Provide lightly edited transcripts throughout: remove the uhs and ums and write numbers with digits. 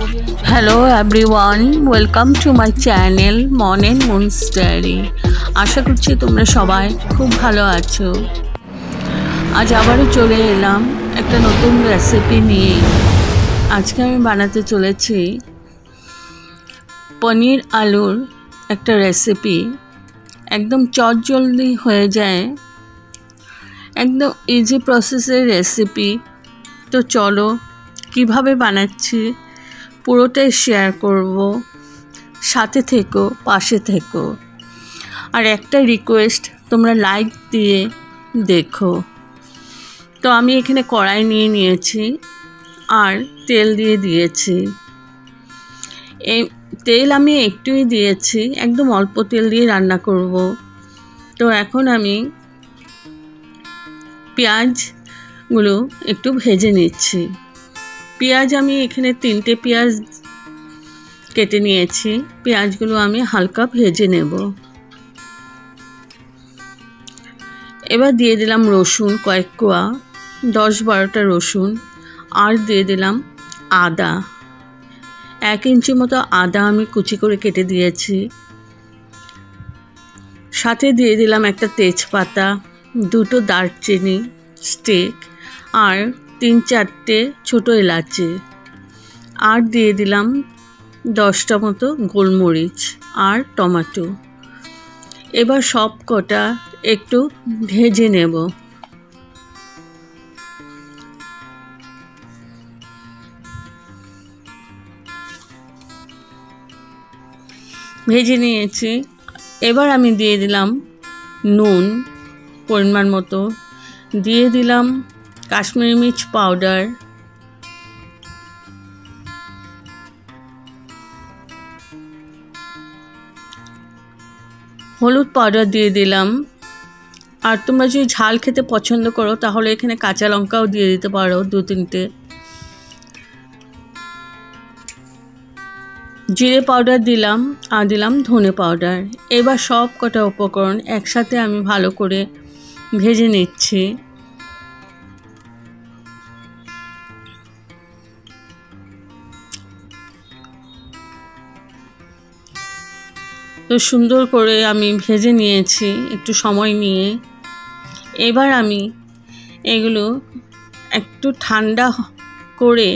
Hello everyone, welcome to my channel Mon and Moon's Diary। আশা করছি তোমরা সবাই খুব ভালো আছো। আজ আবারও চলে এলাম একটা নতুন রেসিপি নিয়ে। আজকে আমি বানাতে চলেছি পনির আলুর একটা রেসিপি। একদম চটজলদি হয়ে যায়, একদম ইজি প্রসেসের রেসিপি। তো চলো কিভাবে বানাচ্ছি পুরোটাই শেয়ার করব, সাথে থেকো, পাশে থেকো। আর একটা রিকোয়েস্ট, তোমরা লাইক দিয়ে দেখো। তো আমি এখানে কড়াই নিয়ে নিয়েছি আর তেল দিয়ে দিয়েছি। এই তেল আমি একটুই দিয়েছি, একদম অল্প তেল দিয়ে রান্না করব। তো এখন আমি পেঁয়াজগুলো একটু ভেজে নিচ্ছি। পেঁয়াজ আমি এখানে 3টে পেঁয়াজ কেটে নিয়েছি। পেঁয়াজগুলো আমি হালকা ভেজে নেব। এবার দিয়ে দিলাম রসুন কয়েক কোয়া, 10-12টা রসুন। আর দিয়ে দিলাম আদা, 1 ইঞ্চি মতো আদা আমি কুচি করে কেটে দিয়েছি। সাথে দিয়ে দিলাম একটা তেজপাতা, 2টো দারচিনি স্টিক আর 3-4টে ছোটো এলাচি। আর দিয়ে দিলাম 10টা মতো গোলমরিচ আর টমেটো। এবার সব কটা একটু ভেজে নেব। ভেজে নিয়েছি। এবার আমি দিয়ে দিলাম নুন পরিমাণ মতো, দিয়ে দিলাম কাশ্মীরি মির্চ পাউডার, হলুদ পাউডার দিয়ে দিলাম। আর তোমরা যদি ঝাল খেতে পছন্দ করো তাহলে এখানে কাঁচা লঙ্কাও দিয়ে দিতে পারো, 2-3টে। জিরে পাউডার দিলাম আর দিলাম ধনে পাউডার। এবার সব কটা উপকরণ একসাথে আমি ভালো করে ভেজে নিচ্ছি। তো সুন্দর করে আমি ভেজে নিয়েছি একটু সময় নিয়ে। এবার আমি এগুলো একটু ঠান্ডা করে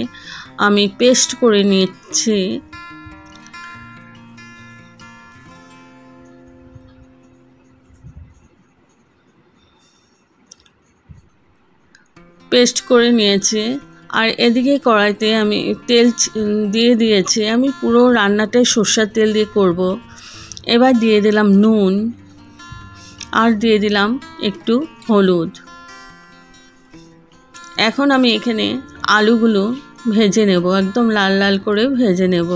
আমি পেস্ট করে নিচ্ছি। পেস্ট করে নিয়েছি। আর এদিকে কড়াইতে আমি তেল দিয়ে দিয়েছি। আমি পুরো রান্নাটাই সরষের তেল দিয়ে করব। এবার দিয়ে দিলাম নুন আর দিয়ে দিলাম একটু হলুদ। এখন আমি এখানে আলুগুলো ভেজে নেব, একদম লাল লাল করে ভেজে নেব।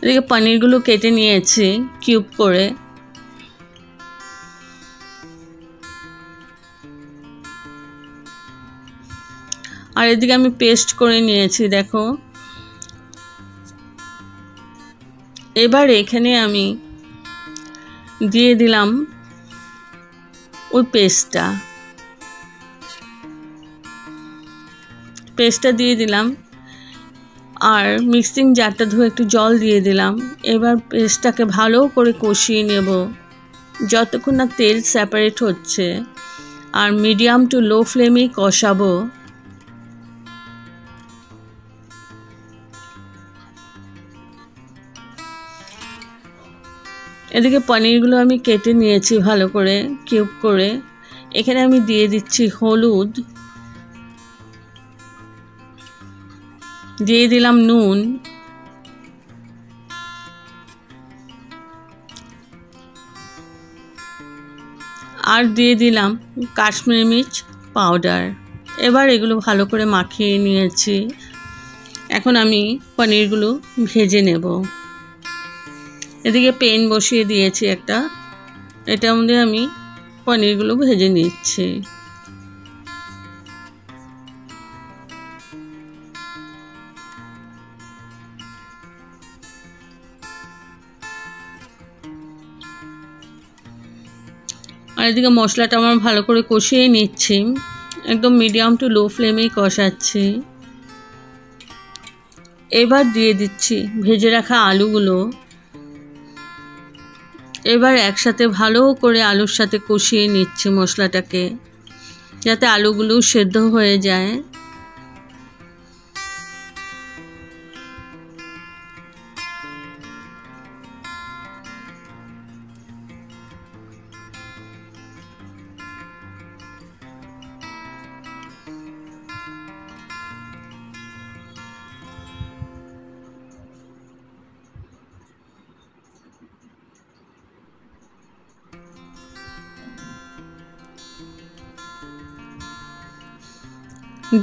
এদিকে পনিরগুলো কেটে নিয়েছি কিউব করে। আর এদিকে আমি পেস্ট করে নিয়েছি, দেখো। এবার এখানে আমি দিয়ে দিলাম ওই পেস্টটা দিয়ে দিলাম। আর মিক্সিং জারটা ধুয়ে একটু জল দিয়ে দিলাম। এবার পেস্টটাকে ভালো করে কষিয়ে নেব যতক্ষণ না তেল সেপারেট হচ্ছে। আর মিডিয়াম টু লো ফ্লেমেই কষাবো। এদিকে পনিরগুলো আমি কেটে নিয়েছি ভালো করে কিউব করে। এখানে আমি দিয়ে দিচ্ছি হলুদ, দিয়ে দিলাম নুন, আর দিয়ে দিলাম কাশ্মীরি মির্চ পাউডার। এবার এগুলো ভালো করে মাখিয়ে নিয়েছি। এখন আমি পনিরগুলো ভেজে নেব। এদিকে প্যান বসিয়ে দিয়েছি একটা, এটার মধ্যে আমি পনিরগুলো ভেজে নিচ্ছি। আর এদিকে মশলাটা আমার ভালো করে কষিয়ে নিচ্ছি, একদম মিডিয়াম টু লো ফ্লেমেই কষাচ্ছি। এবার দিয়ে দিচ্ছি ভেজে রাখা আলুগুলো। এবার একসাথে ভালো করে আলুর সাথে কষিয়ে নিচ্ছি মশলাটাকে, যাতে আলুগুলো সেদ্ধ হয়ে যায়।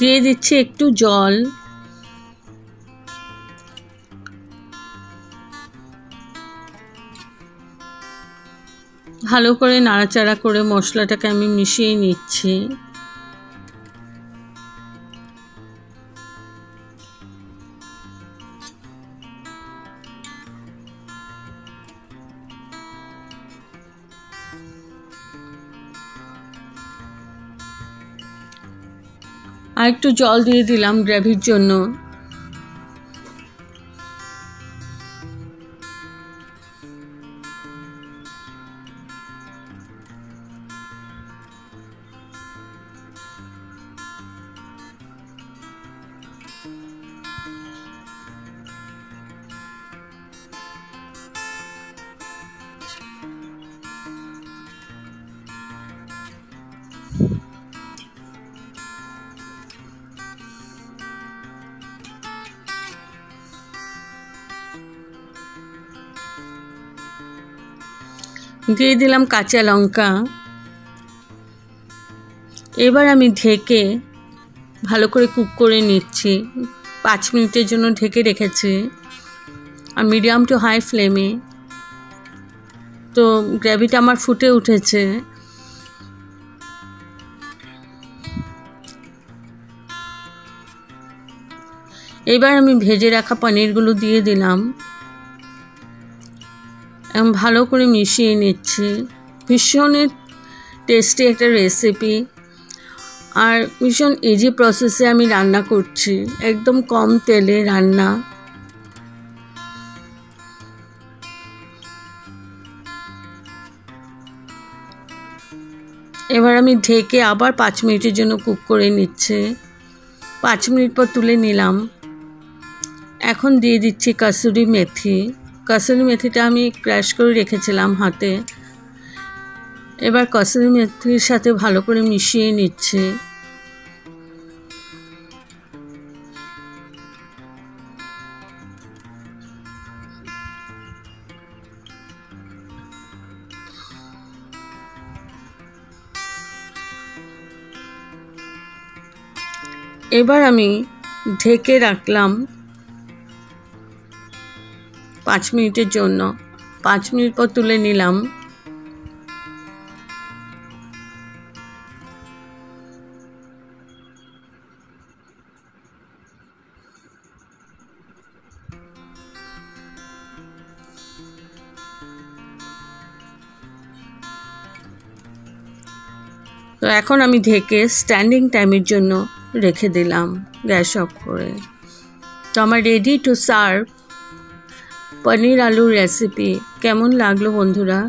দিয়ে দিচ্ছি একটু জল। ভালো করে নাড়াচাড়া করে মশলাটাকে আমি মিশিয়ে নিচ্ছি। আর একটু জল দিয়ে দিলাম গ্রেভির জন্য। দিয়ে দিলাম কাঁচা লঙ্কা। এবার আমি ঢেকে ভালো করে কুক করে নিচ্ছি। 5 মিনিটের জন্য ঢেকে রেখেছি আর মিডিয়াম টু হাই ফ্লেমে। তো গ্রেভিটা আমার ফুটে উঠেছে। এবার আমি ভেজে রাখা পনিরগুলো দিয়ে দিলাম, ভালো করে মিশিয়ে নিচ্ছি। ভীষণ টেস্টি একটা রেসিপি আর ভীষণ ইজি প্রসেসে আমি রান্না করছি, একদম কম তেলে রান্না। এবার আমি ঢেকে আবার 5 মিনিটের জন্য কুক করে নিচ্ছি। 5 মিনিট পর তুলে নিলাম। এখন দিয়ে দিচ্ছি কাসুরি মেথি। কাসুরি মেথিটা আমি ক্রাশ করে রেখেছিলাম হাতে। এবার কাসুরি মেথির সাথে ভালো করে মিশিয়ে নিচ্ছি। এবার আমি ঢেকে রাখলাম 5 মিনিটের জন্য। 5 মিনিট পর তুলে নিলাম। তো এখন আমি ঢেকে স্ট্যান্ডিং টাইমের জন্য রেখে দিলাম গ্যাস অফ করে। তো আমার রেডি টু সার্ভ পনির আলুর রেসিপি। কেমন লাগলো বন্ধুরা?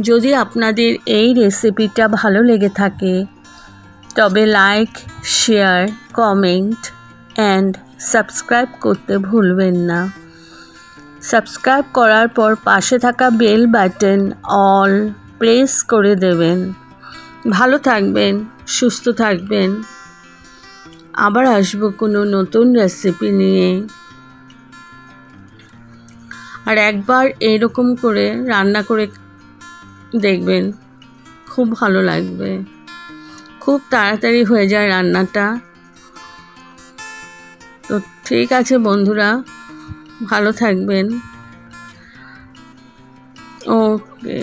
যদি আপনাদের এই রেসিপিটা ভালো লেগে থাকে তবে like, share, comment and subscribe করতে ভুলবেন না। সাবস্ক্রাইব করার পর পাশে থাকা বেল বাটন অল প্রেস করে দেবেন। ভালো থাকবেন, সুস্থ থাকবেন। আবার আসবো কোনো নতুন রেসিপি নিয়ে। আর একবার এরকম করে রান্না করে দেখবেন, খুব ভালো লাগবে। খুব তাড়াতাড়ি হয়ে যায় রান্নাটা। তো ঠিক আছে বন্ধুরা, ভালো থাকবেন। ওকে,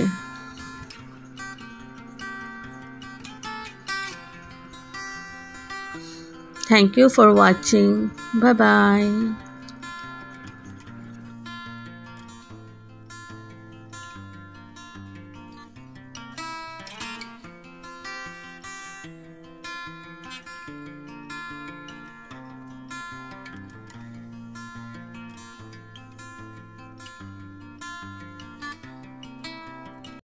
thank you for watching. Bye bye.